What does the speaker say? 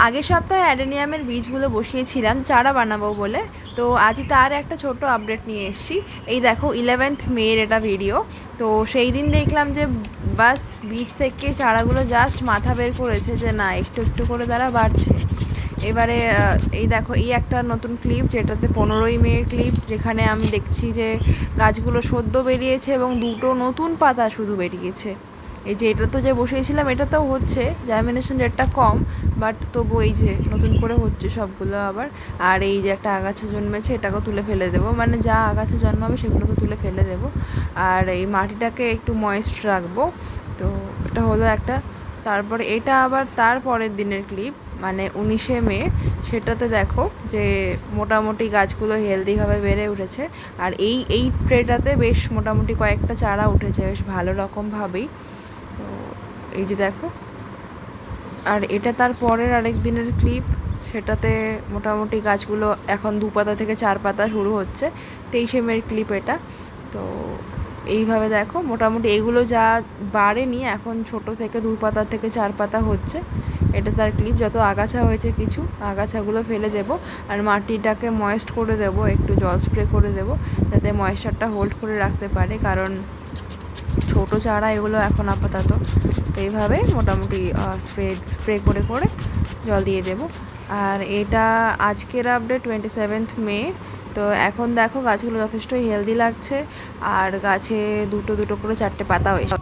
আগের সপ্তাহে অ্যাডেনিয়ামের বীজগুলো বসিয়েছিলাম চারা বানাবো বলে। তো আজই তার একটা ছোট্ট আপডেট নিয়ে এসেছি। এই দেখো 11th মের এটা ভিডিও। তো সেই দিন দেখলাম যে বাস বীজ থেকে চারাগুলো জাস্ট মাথা বের করেছে যে না একটু একটু করে তারা বাড়ছে। এবারে এই দেখো এই একটা নতুন ক্লিপ, যেটাতে 15ই মের ক্লিপ, যেখানে আমি দেখছি যে গাছগুলো সদ্য বেরিয়েছে এবং দুটো নতুন পাতা শুধু বেরিয়েছে। এই যে এটা তো যে বসিয়েছিলাম এটাতেও হচ্ছে, জার্মিনেশন রেটটা কম, বাট তবু এই যে নতুন করে হচ্ছে সবগুলো আবার। আর এই যে একটা আগাছা জন্মেছে, এটাকেও তুলে ফেলে দেবো, মানে যা আগাছা জন্মাবে সেগুলোকে তুলে ফেলে দেবো। আর এই মাটিটাকে একটু ময়েস্ট রাখবো। তো এটা হলো একটা। তারপরে এটা আবার তার পরের দিনের ক্লিপ, মানে 19শে মে। সেটাতে দেখো যে মোটামুটি গাছগুলো হেলদিভাবে বেড়ে উঠেছে। আর এই ট্রেটাতে বেশ মোটামুটি কয়েকটা চারা উঠেছে বেশ ভালো রকমভাবেই। তো এই যে দেখো। আর এটা তার পরের আরেক দিনের ক্লিপ, সেটাতে মোটামুটি গাছগুলো এখন 2 পাতা থেকে 4 পাতা শুরু হচ্ছে। 23শে মের ক্লিপ এটা। তো এইভাবে দেখো মোটামুটি এগুলো যা বাড়েনি এখন ছোট থেকে 2 পাতা থেকে 4 পাতা হচ্ছে। এটা তার ক্লিপ। যত আগাছা হয়েছে কিছু আগাছাগুলো ফেলে দেব, আর মাটিটাকে ময়েস্ট করে দেব, একটু জল স্প্রে করে দেব যাতে ময়েশ্চারটা হোল্ড করে রাখতে পারে, কারণ ছোট চারা এগুলো এখন আপাতত। তো এইভাবে মোটামুটি স্প্রে করে করে জল দিয়ে দেব। আর এটা আজকের আপডেট 27th মে। তো এখন দেখো গাছগুলো যথেষ্টই হেলদি লাগছে, আর গাছে দুটো দুটো করে 4টে পাতা হয়েছে।